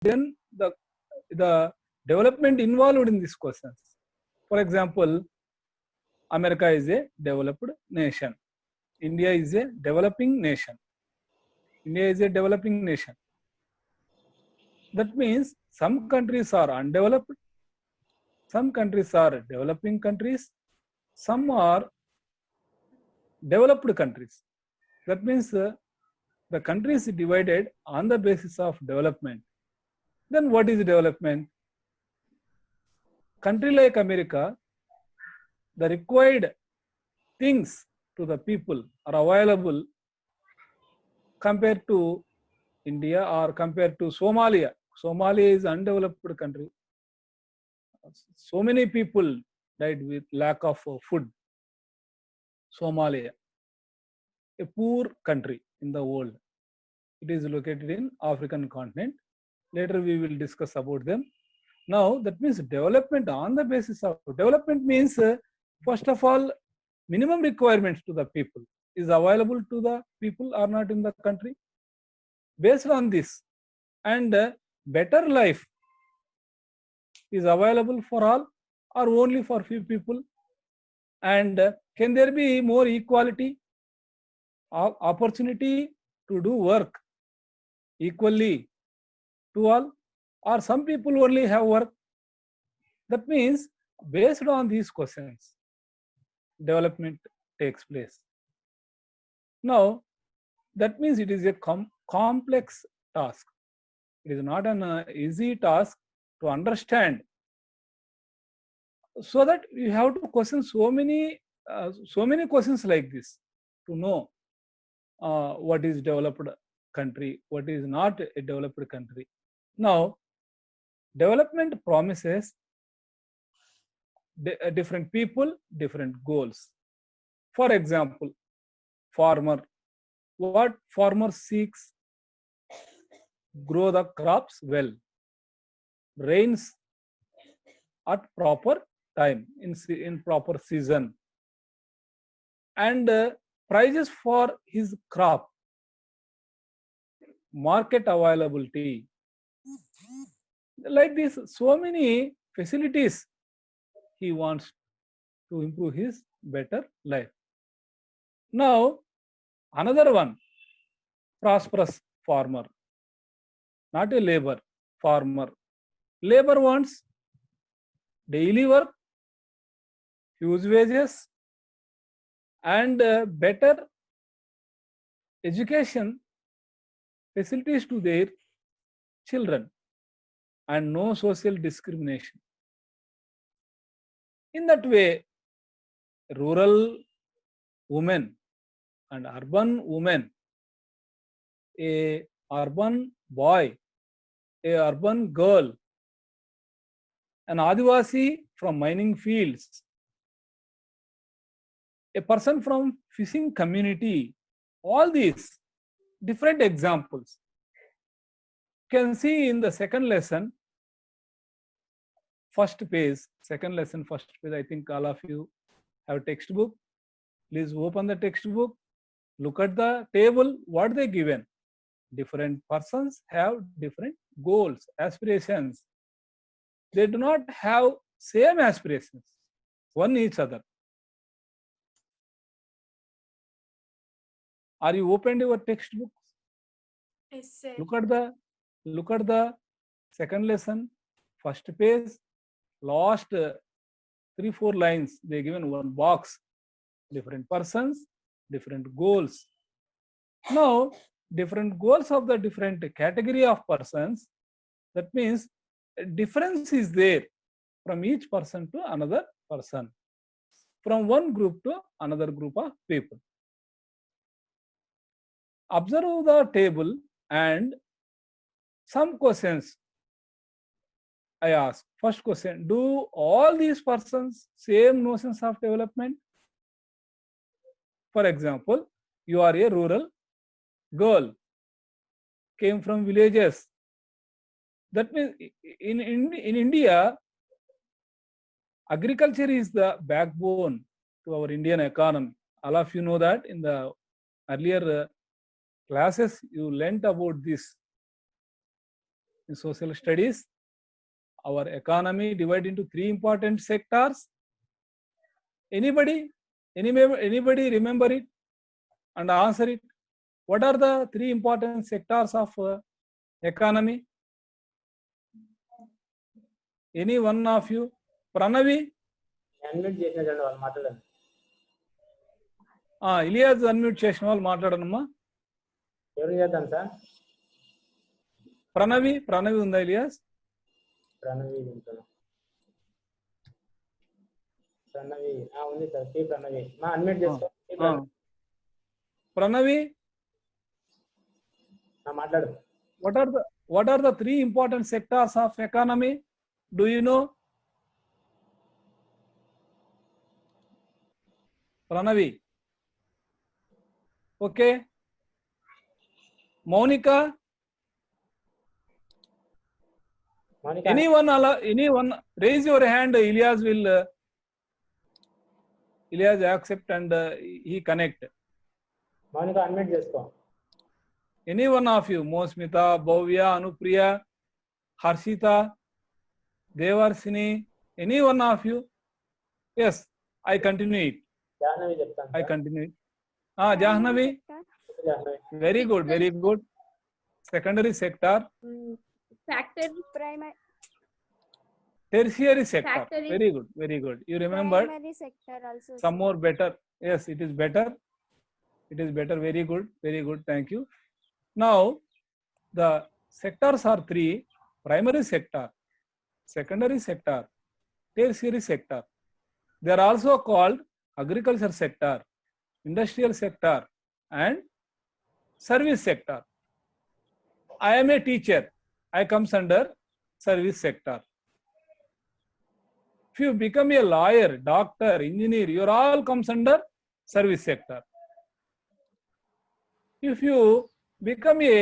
then the development involved in these questions. For example, America is a developed nation. India is a developing nation. India is a developing nation. That means some countries are undeveloped, some countries are developing countries, some are developed countries. That means the country is divided on the basis of development. Then what is development? Country like America, the required things to the people are available compared to India or compared to Somalia. Somalia is undeveloped country. So many people died with lack of food. Somalia, a poor country in the world. It is located in African continent. Later we will discuss about them. Now that means development on the basis of development means first of all minimum requirements to the people is available to the people or not in the country. Based on this, and better life is available for all or only for few people, and can there be more equality, opportunity to do work equally to all, or some people only have work? That means based on these questions, development takes place. Now, that means it is a complex task. It is not an easy task to understand. So that you have to question so many questions like this to know what is developed country, what is not a developed country. Now, development promises different people, different goals. For example, farmer, what farmer seeks? Grow the crops well, rains at proper time, in proper season, and prices for his crop, market availability. Like this, so many facilities he wants to improve his better life. Now, another one, prosperous farmer, not a labor, farmer. Labor wants daily work, huge wages, and better education facilities to their children, and no social discrimination. In that way, rural women and urban women, a urban boy, a urban girl, an Adivasi from mining fields, a person from fishing community, all these different examples can see in the second lesson, first page, second lesson, first page. I think all of you have textbook. Please open the textbook, look at the table, what they given. Different persons have different goals, aspirations. They do not have same aspirations, one each other. Are you opened your textbooks? Yes, sir. Look at the second lesson, first page, last 3-4 lines. They given one box, different persons, different goals. Now, different goals of the different category of persons. That means a difference is there from each person to another person, from one group to another group of people. Observe the table and some questions I ask. First question, do all these persons same notions of development? For example, you are a rural girl, came from villages. That means in India, agriculture is the backbone to our Indian economy. All of you know that in the earlier classes you learnt about this. in social studies, our economy divided into three important sectors. Anybody remember it and answer it? What are the three important sectors of economy? Any one of you? Pranavi? Unmute చేసినటువంటి వాళ్ళు మాట్లాడండి. Ilyas unmute చేసిన వాళ్ళు మాట్లాడనమ్మా. ఎవరు చేద్దాం sir? Pranavi ఉందా ఇలియాస్? ప్రణవి ఉంది sir. Shri Pranavi unmute చేసుకో. ప్రణవి మాట్లాడు. what are the three important sectors of economy? Do you know? Pranavi. Okay. Monica. Anyone raise your hand. Ilyas accept and he connect. Monica unmute చేసుకో. Any one of you, Mosmita, Bhavya, Anupriya, Harshita, Devarsini, any one of you? Yes, I continue it. Jahnavi చెప్తాను. I continue it. Jahnavi. Very good, very good. Secondary sector. Factory. Primary. Tertiary sector. Factory. Very good, very good. You remember? Primary sector also. Some more better. Yes, it is better. It is better. Very good, very good. Thank you. Now, the sectors are three: primary sector, secondary sector, tertiary sector. They are also called agriculture sector, industrial sector, and service sector. I am a teacher. I comes under service sector. If you become a lawyer, doctor, engineer, you all comes under service sector. If you become a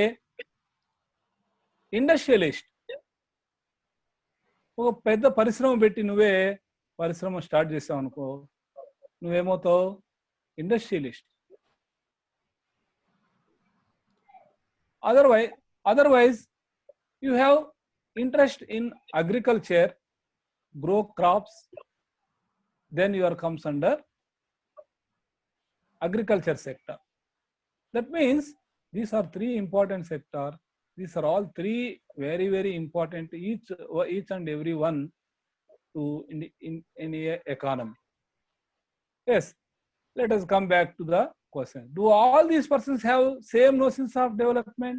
industrialist, ఒక పెద్ద పరిశ్రమ పెట్టి నువ్వే పరిశ్రమ start చేసావు అనుకో, నువ్వేమవుతావు? Industrialist. Otherwise, you have interest in agriculture, grow crops, then you are comes under agriculture sector. That means these are three important sectors. These are all three very, very important, each and every one to in a economy. Yes, let us come back to the question. Do all these persons have same notions of development?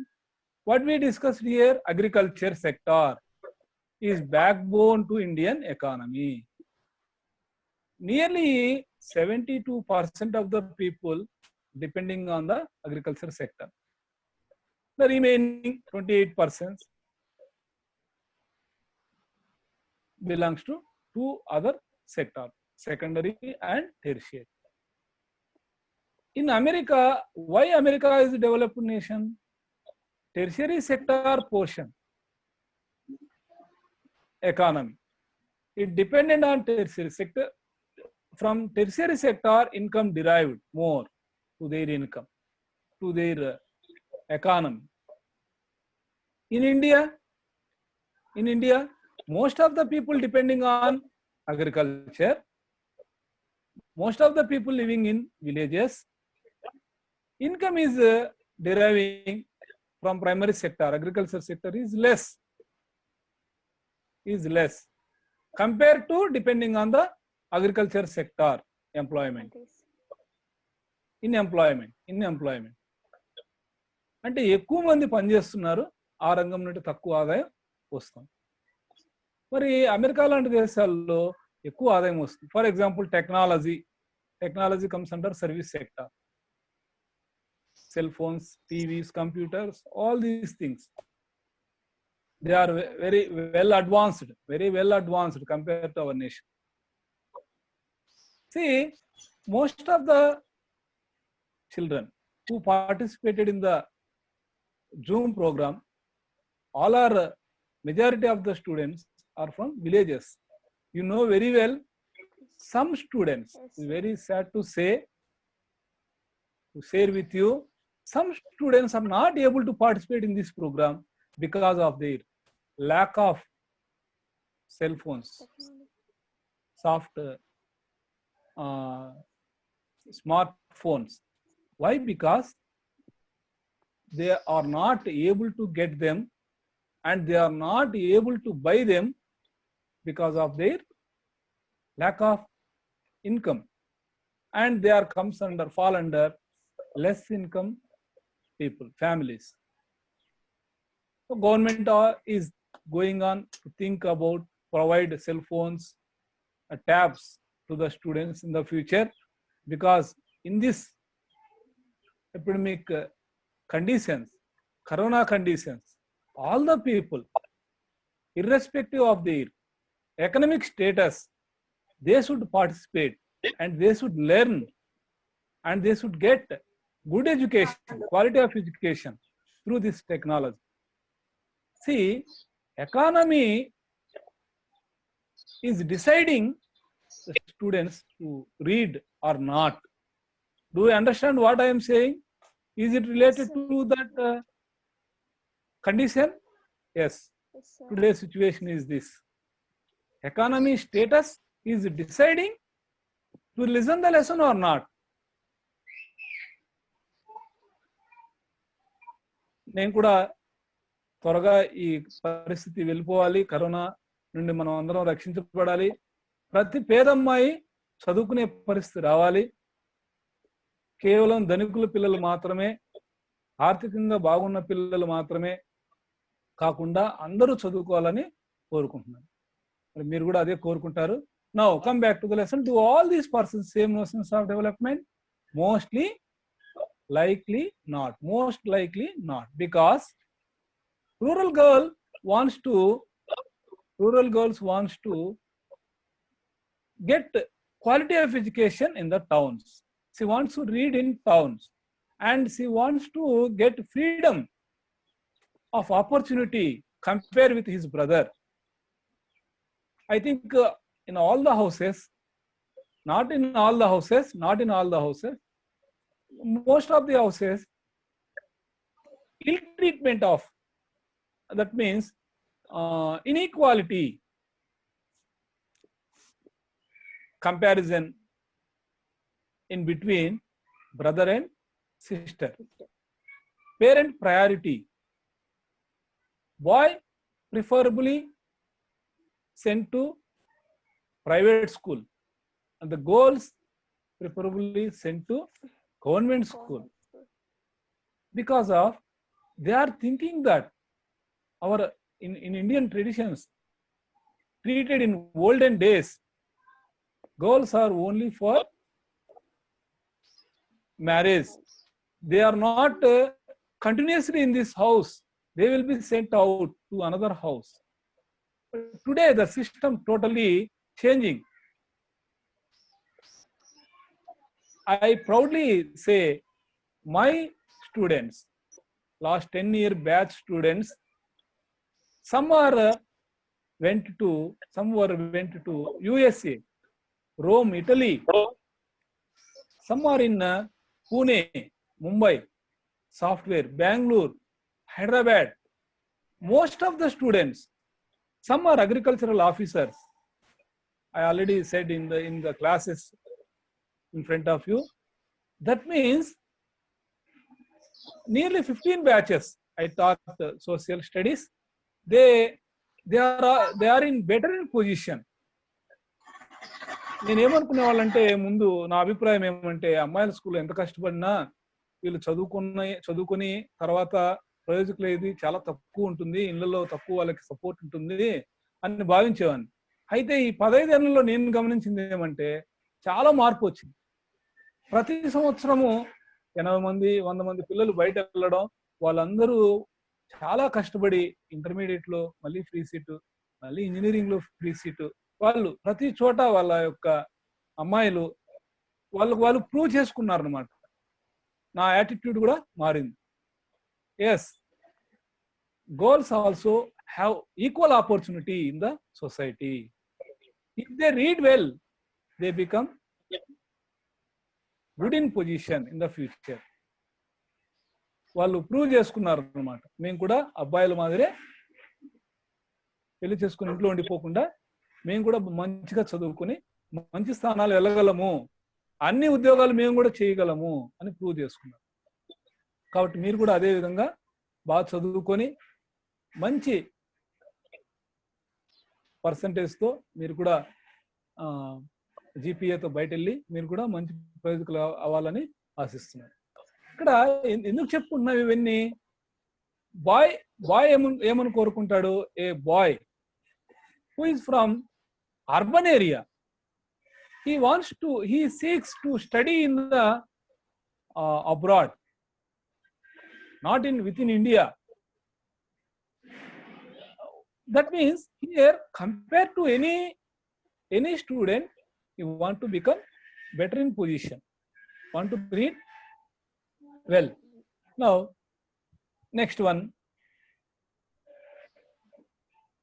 What we discussed here, agriculture sector is backbone to Indian economy. Nearly 72% of the people depending on the agriculture sector. The remaining 28% belongs to two other sectors, secondary and tertiary. In America, why America is a developed nation? Tertiary sector portion economy. It depended on tertiary sector. From tertiary sector, income derived more to their income, to their economy. In India, most of the people depending on agriculture, most of the people living in villages, income is deriving from primary sector. Agriculture sector is less compared to depending on the agriculture sector employment. In employment అంటే ఎక్కువ మంది పనిచేస్తున్నారు, ఆ రంగం నుండి తక్కువ ఆదాయం వస్తుంది. మరి అమెరికా లాంటి దేశాల్లో ఎక్కువ ఆదాయం వస్తుంది. For example technology comes under service sector. Cell phones, TVs, computers, all these things, they are very well advanced compared to our nation. See, most of the children who participated in the Zoom program, majority of the students are from villages. You know very well, some students, very sad to share with you, some students are not able to participate in this program because of their lack of cell phones, soft smartphones. Why? Because they are not able to get them, and they are not able to buy them because of their lack of income, and they are fall under less income people, families. So government is going on to think about provide cell phones, tabs to the students in the future, because in this epidemic conditions, corona conditions, all the people, irrespective of their economic status, they should participate and they should learn and they should get good education, quality of education through this technology. See, economy is deciding the students to read or not. Do you understand what I am saying? Is it related Yes, sir. to that condition? Yes. Yes, sir. Today's situation is this. Economy status is deciding to listen the lesson or not. నేను కూడా త్వరగా ఈ పరిస్థితి వెళ్ళిపోవాలి, corona నుండి మనం అందరం రక్షించబడాలి, ప్రతి పేదమ్మాయి చదువుకునే పరిస్థితి రావాలి, కేవలం ధనికుల పిల్లలు మాత్రమే, ఆర్థికంగా బాగున్న పిల్లలు మాత్రమే కాకుండా అందరూ చదువుకోవాలని కోరుకుంటున్నాను. మరి మీరు కూడా అదే కోరుకుంటారు. Now come back to the lesson. Do all these persons same notions of development? Mostly likely not. Most likely not, because rural girls wants to get quality of education in the towns. She wants to read in towns, and she wants to get freedom of opportunity compared with his brother. I think in all the houses, not in all the houses, most of the houses, ill treatment of, that means inequality, comparison in between brother and sister, parent priority, boy preferably sent to private school and the girls preferably sent to government school, because of they are thinking that our in Indian traditions, treated in olden days, girls are only for marriage. They are not continuously in this house. They will be sent out to another house. But today the system totally changing. I proudly say my students, last 10-year batch students, some went to USA, Rome, Italy. Some are in Pune, Mumbai, software, Bangalore, Hyderabad. Most of the students, some are agricultural officers. I already said in the classes in front of you. That means nearly 15 batches I taught social studies. They are in better position. నేను ఏమనుకునే వాళ్ళంటే, ముందు నా అభిప్రాయం ఏమంటే, అమ్మాయిల స్కూల్లో ఎంత కష్టపడినా వీళ్ళు చదువుకొని తర్వాత ప్రయోజకులు ఏది చాలా తక్కువ ఉంటుంది, ఇళ్లలో తక్కువ వాళ్ళకి సపోర్ట్ ఉంటుంది అని భావించేవాడిని. అయితే ఈ 15 ఏళ్లలో నేను గమనించింది ఏమంటే చాలా మార్పు వచ్చింది. ప్రతి సంవత్సరము 80 మంది 100 మంది పిల్లలు బయట వెళ్ళడం, వాళ్ళందరూ చాలా కష్టపడి ఇంటర్మీడియట్ లో మళ్ళీ ఫ్రీ సీటు, మళ్ళీ ఇంజనీరింగ్ లో ఫ్రీ సీటు, వాళ్ళు ప్రతి చోట వాళ్ళ యొక్క అమ్మాయిలు వాళ్ళు ప్రూవ్ చేసుకున్నారు అన్నమాట. నా యాటిట్యూడ్ కూడా మారింది. Yes, girls also have equal opportunity in the society. If they read well, they become good in position in the future. వాళ్ళు ప్రూవ్ చేసుకున్నారు అన్నమాట, మేము కూడా అబ్బాయిల మాదిరే పెళ్లి చేసుకుని ఇంట్లో ఉండిపోకుండా మేము కూడా మంచిగా చదువుకుని మంచి స్థానాలు వెళ్ళగలము, అన్ని ఉద్యోగాలు మేము కూడా చేయగలము అని ప్రూవ్ చేసుకున్నాం. కాబట్టి మీరు కూడా అదే విధంగా బాగా చదువుకొని మంచి పర్సంటేజ్తో మీరు కూడా జీపీఏతో బయట వెళ్ళి మీరు కూడా మంచి ప్రయోజకులు అవ్వాలని ఆశిస్తున్నారు. ఇక్కడ ఎందుకు చెప్పుకుంటున్నావు ఇవన్నీ? బాయ్ ఏమని కోరుకుంటాడు? A boy who is from urban area, he seeks to study in the abroad, not within India. That means here, compared to any student, you want to become better in position, want to read well. Now next one,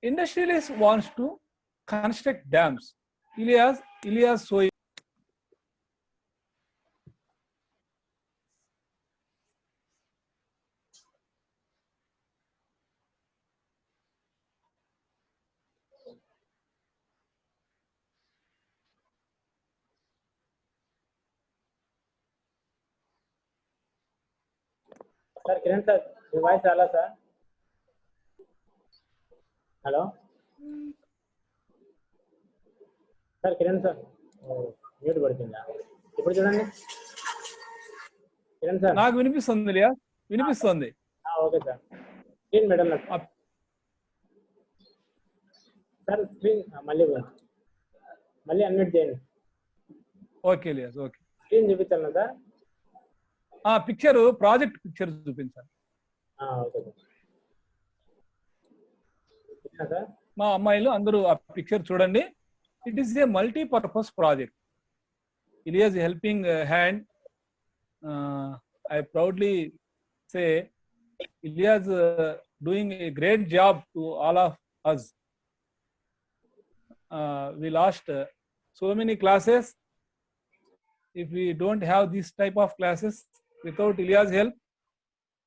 industrialist wants to construct dams. Ilyas Soy. Sir Kiran sir, మీ voice రాలా సార్? Hello sir, Kiran sir mute పడుతుందా? ఇప్పుడు చూడండి Kiran sir. నాకు వినిపిస్తుంది ఇలియా, వినిపిస్తుంది. Okay sir. Screen madam sir, screen మళ్ళీ అన్మ్యూట్ చేయండి. Okay Ilyas, okay. స్క్రీన్ చూపించాను సార్. పిక్చర్, ప్రాజెక్ట్ పిక్చర్ చూపించాలి. Okay sir. మా అమ్మాయిలు అందరూ ఆ పిక్చర్ చూడండి. It is a multipurpose project. Ilyas helping hand. I proudly say Ilyas doing a great job to all of us. We lost so many classes. If we don't have this type of classes, without Ilyas' help,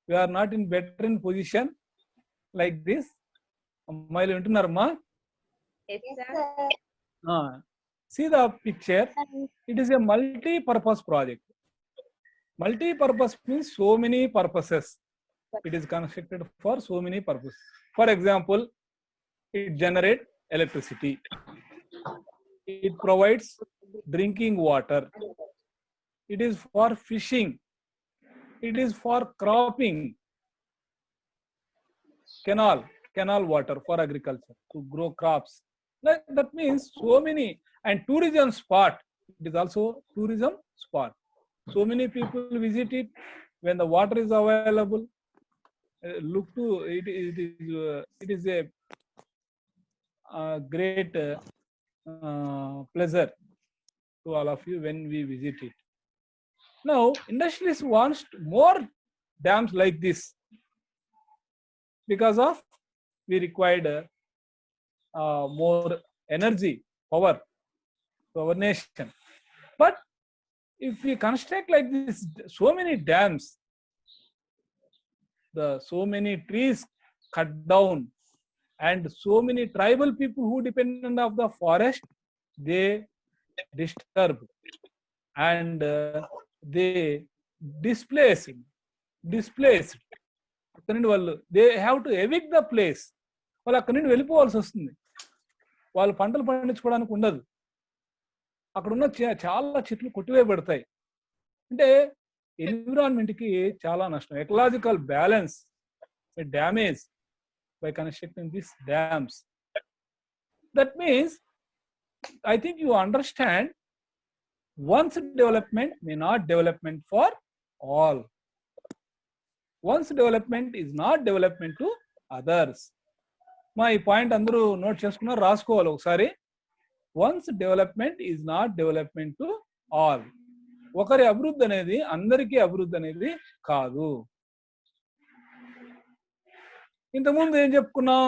we are not in better in position like this. Ammayilu vintunarama? Yes, sir. See the picture. It is a multi-purpose project. Multi-purpose means so many purposes. It is constructed for so many purposes. For example, it generates electricity. It provides drinking water. It is for fishing. It is for cropping. Canal water for agriculture to grow crops. That means so many. And tourism spot. It is also tourism spot. So many people visit it when the water is available. Look to it. It is a great pleasure to all of you when we visit it. Now, industrialists wants more dams like this because of we required more energy, power to our nation. But if we construct like this, so many dams, so many trees cut down, and so many tribal people who depend on the forest, they disturb and they displaced. They have to evict the place. వాళ్ళు అక్కడి నుండి వెళ్ళిపోవాల్సి వస్తుంది. వాళ్ళు పంటలు పండించుకోవడానికి ఉండదు. అక్కడ ఉన్న చాలా చెట్లు కొట్టివేయబడతాయి. అంటే ఎన్విరాన్మెంట్కి చాలా నష్టం. Ecological balance damage by constructing these dams. That means, I think you understand, once development may not development for all. Once development is not development to others. My point అందరూ నోట్ చేసుకున్నారు, రాసుకోవాలి ఒకసారి. Once development is not development to all. ఒకరి అభివృద్ధి అనేది అందరికీ అభివృద్ధి అనేది కాదు. ఇంతకుముందు ఏం చెప్పుకున్నాం?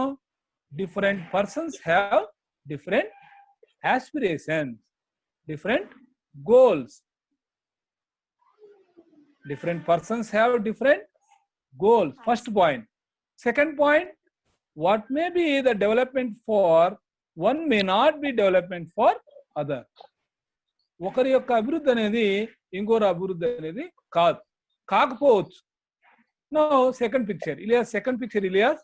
Different persons have different aspirations, different goals. Different persons have different goals. First point. Second point, what may be the development for one may not be development for other. ఒకరి యొక్క అభివృద్ధి అనేది ఇంకొకరి అభివృద్ధి అనేది కాకపోవచ్చు. నో సెకండ్ పిక్చర్ ఇలియాస్, second picture ఇలియాస్.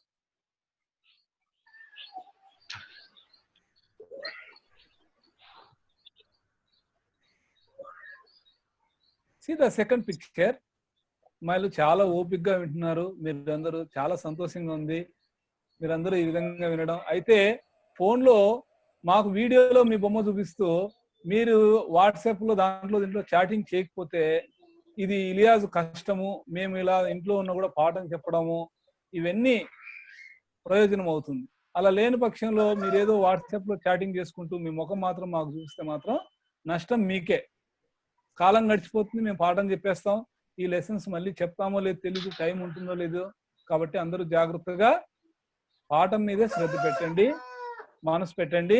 See the second picture. అమ్మాయిలు చాలా ఓపికగా వింటున్నారు, మీరందరూ చాలా సంతోషంగా ఉంది మీరందరూ ఈ విధంగా వినడం. అయితే ఫోన్లో మాకు వీడియోలో మీ బొమ్మ చూపిస్తూ మీరు వాట్సాప్లో దీంట్లో చాటింగ్ చేయకపోతే ఇది ఇలియాజ్ కష్టము, మేము ఇలా ఇంట్లో ఉన్న కూడా పాఠం చెప్పడము ఇవన్నీ ప్రయోజనం అవుతుంది. అలా లేని పక్షంలో మీరేదో వాట్సాప్లో చాటింగ్ చేసుకుంటూ మీ ముఖం మాత్రం మాకు చూపిస్తే మాత్రం నష్టం మీకే. కాలం గడిచిపోతుంది, మేము పాఠం చెప్పేస్తాం, ఈ లెసన్స్ మళ్ళీ చెప్తామో లేదో తెలీదు, టైం ఉంటుందో లేదో. కాబట్టి అందరూ జాగ్రత్తగా పాఠం మీదే శ్రద్ధ పెట్టండి, మనసు పెట్టండి.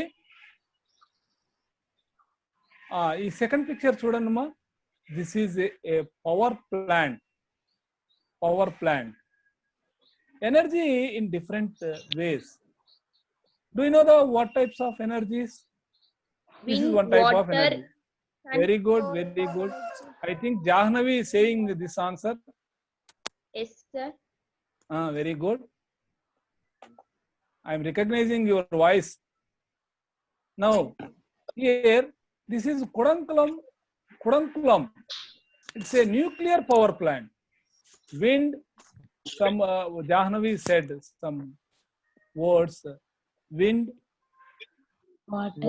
ఈ సెకండ్ పిక్చర్ చూడండి అమ్మా. This is a power plant. Energy in different ways. Do you know the what types of energies? This is one type of energy. Very good. I think Jahnavi is saying this answer. Yes, sir. Very good. I am recognizing your voice. Now, here, this is Kudankulam. It's a nuclear power plant. Wind, some Jahnavi said some words. Wind,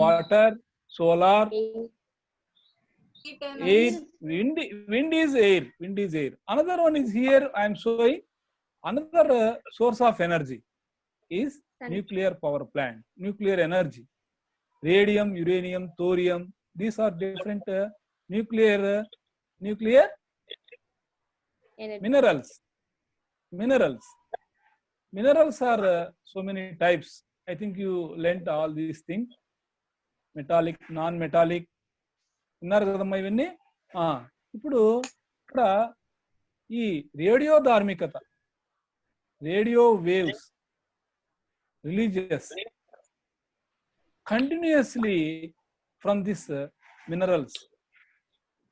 water, solar, air. Wind is air. Another one is here. I am showing another source of energy is nuclear power plant. Nuclear energy. Radium, uranium, thorium. These are different nuclear Energy. Minerals are so many types. I think you learnt all these things. Metallic, non-metallic. విన్నారు కదమ్మా ఇవన్నీ. ఇప్పుడు ఇక్కడ ఈ radio ధార్మికత, radio waves, releases continuously from this minerals,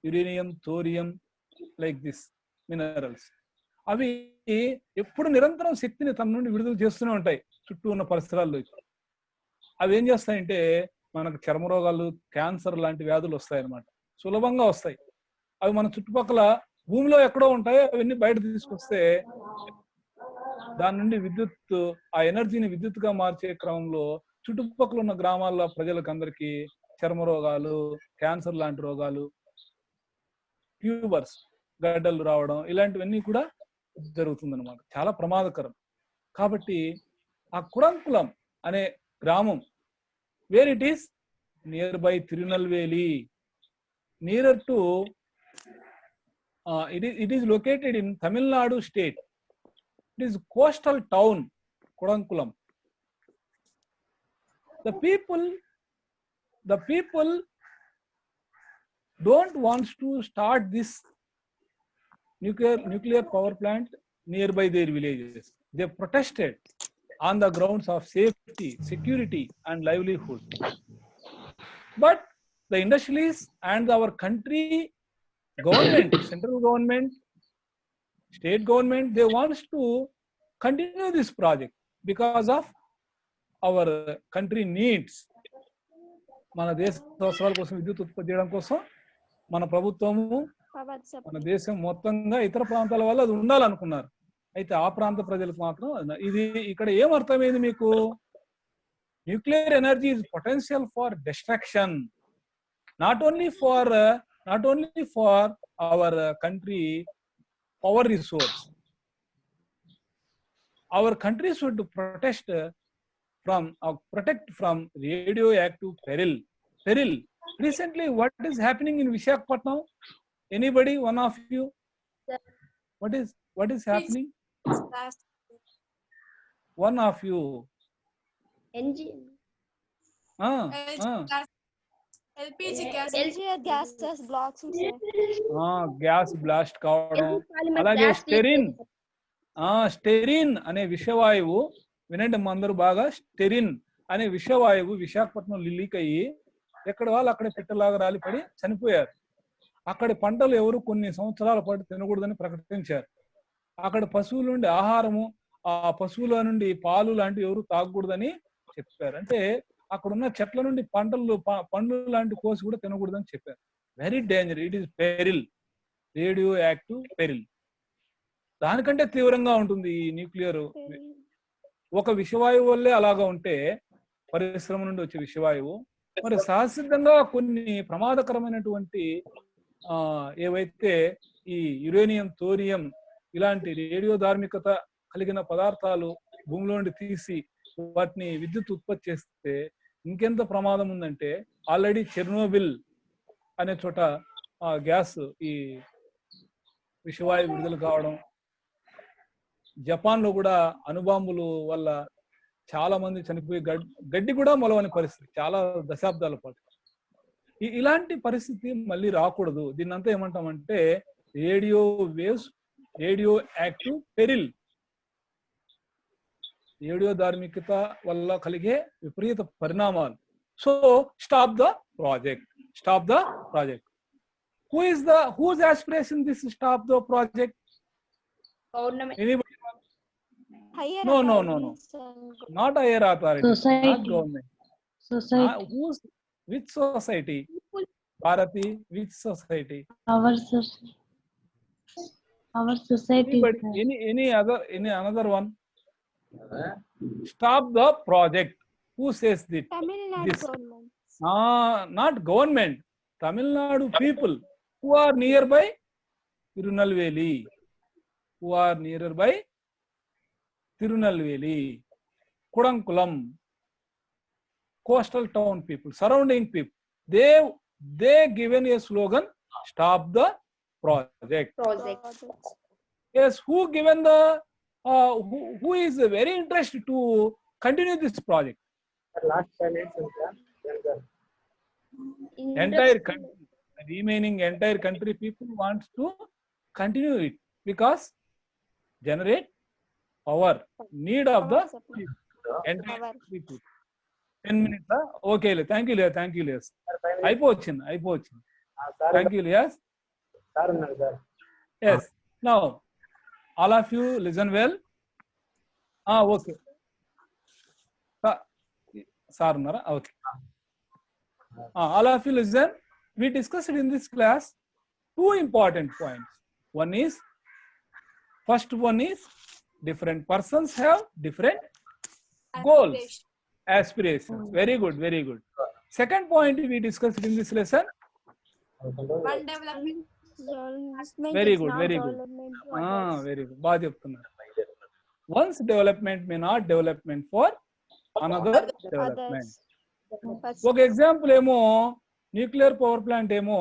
uranium, thorium, like this minerals, అవి ఎప్పుడు నిరంతరం శక్తిని తన నుండి విడుదల చేస్తూనే ఉంటాయి చుట్టూ ఉన్న పరిసరాల్లో. అవి ఏం చేస్తాయంటే మనకు చర్మ రోగాలు, క్యాన్సర్ లాంటి వ్యాధులు వస్తాయన్నమాట, సులభంగా వస్తాయి. అవి మన చుట్టుపక్కల భూమిలో ఎక్కడో ఉంటాయో అవన్నీ బయట తీసుకొస్తే దాని నుండి విద్యుత్, ఆ ఎనర్జీని విద్యుత్తుగా మార్చే క్రమంలో చుట్టుపక్కల ఉన్న గ్రామాల్లో ప్రజలకు అందరికీ చర్మ రోగాలు, క్యాన్సర్ లాంటి రోగాలు, ట్యూబర్స్, గడ్డలు రావడం ఇలాంటివన్నీ కూడా జరుగుతుందన్నమాట. చాలా ప్రమాదకరం. కాబట్టి ఆ కుడంకులం అనే గ్రామం, where it is nearby Tirunelveli, nearer to it is located in Tamil Nadu state. It is coastal town Kudankulam. The people don't want to start this nuclear power plant nearby their villages. They protested on the grounds of safety, security and livelihood. But the industrialists and our country government, central government, state government, they want to continue this project because of our country needs. మన దేశ అవసరాల కోసం, విద్యుత్ ఉత్పత్తి చేయడం కోసం మన ప్రభుత్వము, మన దేశం మొత్తంగా ఇతర ప్రాంతాల వల్ల అది ఉండాలనుకున్నారు. అయితే ఆ ప్రాంత ప్రజలకు మాత్రం ఇది ఇక్కడ ఏమర్థమైంది మీకు? Nuclear energy is potential for destruction, not only for our country power resource. Our country should protect from radioactive peril. Recently, what is happening in Visakhapatnam? Anybody, one of you? What is happening? One of you. LPG gas blocks. Gas blast కావడం, అలాగే styrene అనే విషవాయువు వినండి అమ్మా అందరూ బాగా. Styrene అనే విషవాయువు Visakhapatnam leak అయ్యి ఎక్కడ వాళ్ళు అక్కడ పెట్టలాగా రాలిపడి చనిపోయారు. అక్కడి పంటలు ఎవరు కొన్ని సంవత్సరాల పాటు తినకూడదని ప్రకటించారు. అక్కడ పశువుల నుండి ఆహారము, ఆ పశువుల నుండి పాలు లాంటివి ఎవరు తాగకూడదని చెప్పారు. అంటే అక్కడ ఉన్న చెట్ల నుండి పండ్లు లాంటి కోసి కూడా తినకూడదని చెప్పారు. Very danger, it is peril, radio active peril. దానికంటే తీవ్రంగా ఉంటుంది ఈ న్యూక్లియర్. ఒక విషవాయువు వల్లే అలాగా ఉంటే, పరిశ్రమ నుండి వచ్చే విషవాయువు, మరి సహసిద్ధంగా కొన్ని ప్రమాదకరమైనటువంటి ఏవైతే ఈ యురేనియం, థోరియం ఇలాంటి రేడియో ధార్మికత కలిగిన పదార్థాలు భూమిలో నుండి తీసి వాటిని విద్యుత్ ఉత్పత్తి చేస్తే ఇంకెంత ప్రమాదం ఉందంటే, ఆల్రెడీ చెర్నోబిల్ అనే చోట గ్యాస్ ఈ విషవాయువు విడుదల కావడం, జపాన్ లో కూడా అణుబాంబులు వల్ల చాలా మంది చనిపోయి గడ్డి కూడా మొలవని పరిస్థితి చాలా దశాబ్దాల పాటు. ఇలాంటి పరిస్థితి మళ్ళీ రాకూడదు. దీన్నంతా ఏమంటామంటే radio waves, radioactive peril. Radio ధార్మికత వల్ల కలిగే విపరీత పరిణామాలు. So stop the project, stop the project. whose aspiration this stop the project? Government. Anybody? Higher No, authorities not higher authority, Society. not government. Society. Which society? Bharati, which society? Our society. Anybody, any another one? Stop the project. Who says this? Tamil Nadu This. government. Not government. Tamil Nadu people who are nearby Tirunelveli, who are nearby Tirunelveli, Kudankulam, coastal town people, surrounding people. They given a slogan, stop the project. Yes, who given the who is very interested to continue this project? Last 5 minutes, sir. Entire country, remaining entire country people wants to continue it because generate power, need of the entire people. 10 minutes. Okay, thank you, Elias. అయిపోవచ్చింది. Thank you, Elias. Sir. Yes. Now, all of you listen well. Okay. Sir, okay. All of you listen. We discussed in this class 2 important points. First one is different persons have different goals, aspirations. Very good, very good. Second point we discussed in this lesson. One development. Very good, very good. Very good. బాగా చెప్తున్నారు. One's development may not development for another development. ఒక example ఏమో nuclear power plant ఏమో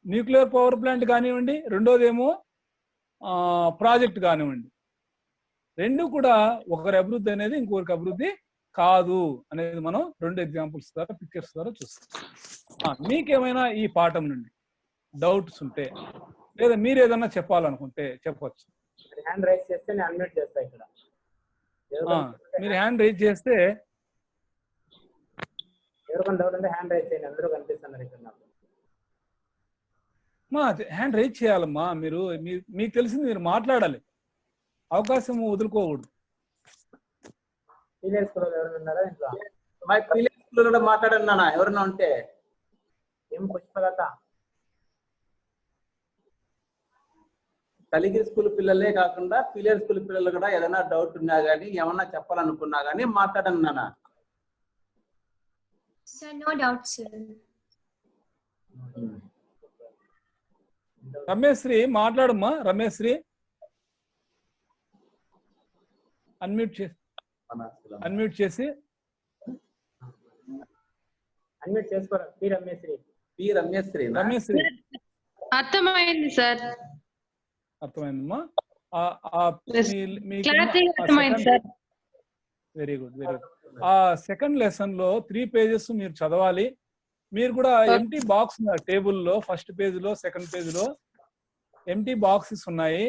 nuclear power plant కానివ్వండి, రెండోది ఏమో project కానివ్వండి, రెండు కూడా ఒకరి అభివృద్ధి అనేది ఇంకొకరికి అభివృద్ధి కాదు అనేది మనం 2 ఎగ్జాంపుల్స్ ద్వారా, పిక్చర్స్ ద్వారా చూస్తాం. మీకేమైనా ఈ పాఠం నుండి డౌట్స్ ఉంటే లేదా మీరు ఏదన్నా చెప్పాలనుకుంటే చెప్పవచ్చు. హ్యాండ్ రైజ్ చేస్తే నేను అన్మ్యూట్ చేస్తా. ఇక్కడ మీరు హ్యాండ్ రైజ్ చేస్తే ఎవరికైనా డౌట్ ఉంటే హ్యాండ్ రైజ్ చేయండి. అందరూ కనిపిస్తున్నారు ఇక్కడ నాకు. హ్యాండ్ రైజ్ చేయాలమ్మా. మీకు తెలిసింది మీరు మాట్లాడాలి, అవకాశం వదులుకోకూడదు. సీనియర్ స్కూల్ ఎవరైనా ఉన్నారా ఇంట్లో? మా పిల్లల స్కూల్లో కూడా మాట్లాడన్నా ఎవరైనా ఉంటే. ఏం పుష్పలత? కలిగిరి స్కూల్ పిల్లలే కాకుండా పిల్లల స్కూల్ పిల్లలు కూడా ఏదైనా డౌట్ ఉన్నా కానీ ఏమన్నా చెప్పాలనుకున్నా కానీ మాట్లాడన్నా. Sir, no doubt, sir. Rameshri మాట్లాడమ్మా. రమేశ్రీ అన్మ్యూట్ చేసి అన్మ్యూట్ చేసుకోరా. రమేశ్రీ రమేశ్రీ అర్థమైంది సార్. అర్థమైందమ్మా. Very good, very good. ఆ సెకండ్ లెసన్ లో 3 pages మీరు చదవాలి. మీరు కూడా ఎంటీ బాక్స్ టేబుల్లో ఫస్ట్ పేజ్ లో, సెకండ్ పేజ్ లో ఎంటీ బాక్సెస్ ఉన్నాయి.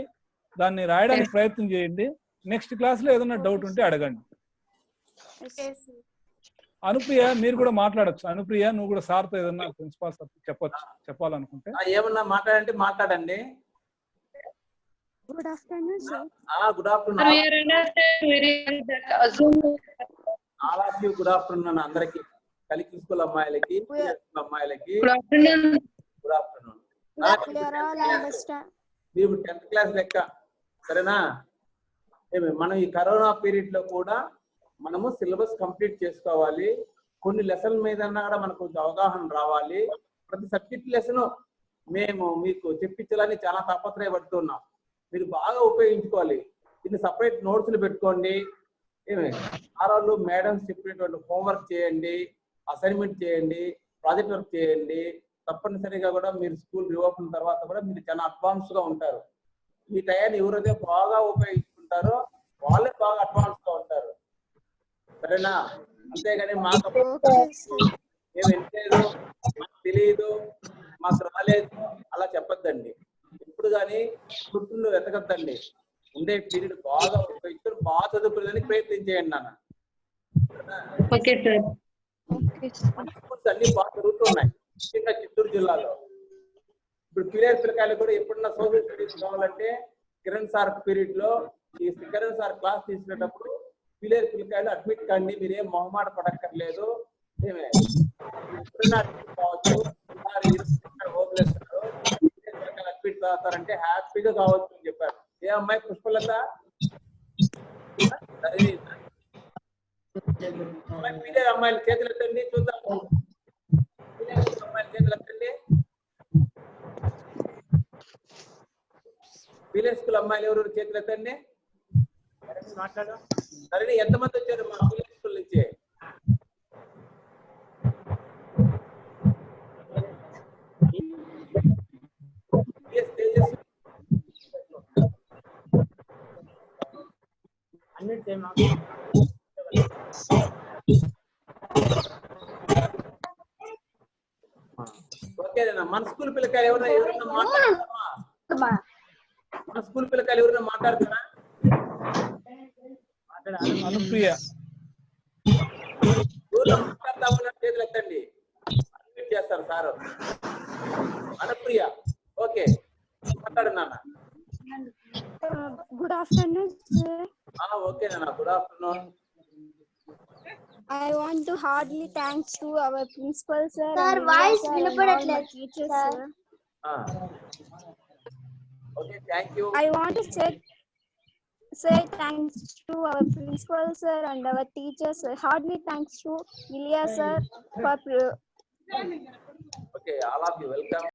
దాన్ని రాయడానికి ప్రయత్నం చేయండి. నెక్స్ట్ క్లాస్ లో ఏదైనా డౌట్ ఉంటే అడగండి. అనుప్రియ మీరు కూడా మాట్లాడొచ్చు. అనుప్రియ నువ్వు కూడా సార్తో ఏదన్నా ప్రిన్సిపాల్ సార్ చెప్పాలనుకుంటే. ఏమన్నా మాట్లాడంటే మాట్లాడండి. Good afternoon sir. Good afternoon. All of you good afternoon అందరికి. కలికి స్కూల్ అమ్మాయిలకి, అమ్మాయిలకి గుడ్ ఆఫ్టర్నూన్. మీరు 10th క్లాస్ లెక్క సరేనా? మనం ఈ కరోనా పీరియడ్ లో కూడా మనము సిలబస్ కంప్లీట్ చేసుకోవాలి. కొన్ని లెసన్ మీద కూడా మనకు కొంచెం అవగాహన రావాలి. ప్రతి సబ్జెక్ట్ లెసన్ మేము మీకు చెప్పించాలని చాలా తాపత్రయపడుతున్నాం. మీరు బాగా ఉపయోగించుకోవాలి. దీన్ని సపరేట్ నోట్స్లు పెట్టుకోండి. ఆరోళ్ళు మేడమ్స్ చెప్పినటువంటి హోంవర్క్ చేయండి, అసైన్మెంట్ చేయండి, ప్రాజెక్ట్ వర్క్ చేయండి. తప్పనిసరిగా కూడా మీరు స్కూల్ రీఓపెన్ తర్వాత కూడా మీరు చాలా అడ్వాన్స్ గా ఉంటారు. ఈ టైంని ఎవరైతే బాగా ఉపయోగించుకుంటారో వాళ్ళే బాగా అడ్వాన్స్ గా ఉంటారు. సరేనా? అంతేగాని మాకు మేము వినలేదు, మాకు తెలియదు, మాకు రాలేదు అలా చెప్పొద్దండి. ఇప్పుడు కానీ గుర్తులు వెతకద్దండి. ఉండే పీరియడ్ బాగా ఉపయోగించుకొని బాగా చదువుకునేదానికి ప్రయత్నం చేయండి నాన్న. అన్ని బాగా జరుగుతున్నాయి ముఖ్యంగా చిత్తూరు జిల్లాలో. ఇప్పుడు పిల్లకాయలు కూడా ఎప్పుడన్నా సోషల్ స్టడీస్ కావాలంటే కిరణ్ సార్ పీరియడ్ లో ఈ కిరణ్ సార్ క్లాస్ తీసుకునేటప్పుడు పిల్లకాయలు అడ్మిట్ కండి, మీరేం మొహమాట పడక్కర్లేదు. ఎప్పుడైనా అడ్మిట్ కావచ్చు. అడ్మిట్ కాస్తారంటే హ్యాపీగా కావచ్చు అని చెప్పారు. ఏ అమ్మాయి పుష్పలత అమ్మాయిల చేతులు ఎత్తండి చూద్దాం. అమ్మాయిల చేతులు ఎత్తండి. పీలర్ స్కూల్ అమ్మాయిలు ఎవరు చేతులు ఎత్తండి. మాట్లాడు. సరే ఎంతమంది వచ్చారు మా పీలర్ స్కూల్ నుంచి? ఓకేనా? మన స్కూల్ పిల్లకాయలు ఎవరైనా మాట్లాడతారా? మన స్కూల్ పిల్లకాయలు ఎవరైనా మాట్లాడతారా? అనుప్రియ మాట్లాడతా ఉన్న చేతులు ఎత్తండి, అడ్మిట్ చేస్తారు సార్. అనుప్రియ ఓకే మాట్లాడు నాన్న. Good afternoon sir. ఓకే నాన్న good afternoon. I want to heartily thanks to our principal sir. Sir, voice వినపడట్లేదు teachers sir. Okay, thank you. I want to say thanks to our principal sir and our teachers. Heartily thanks to Ilya sir for Okay, all of you welcome.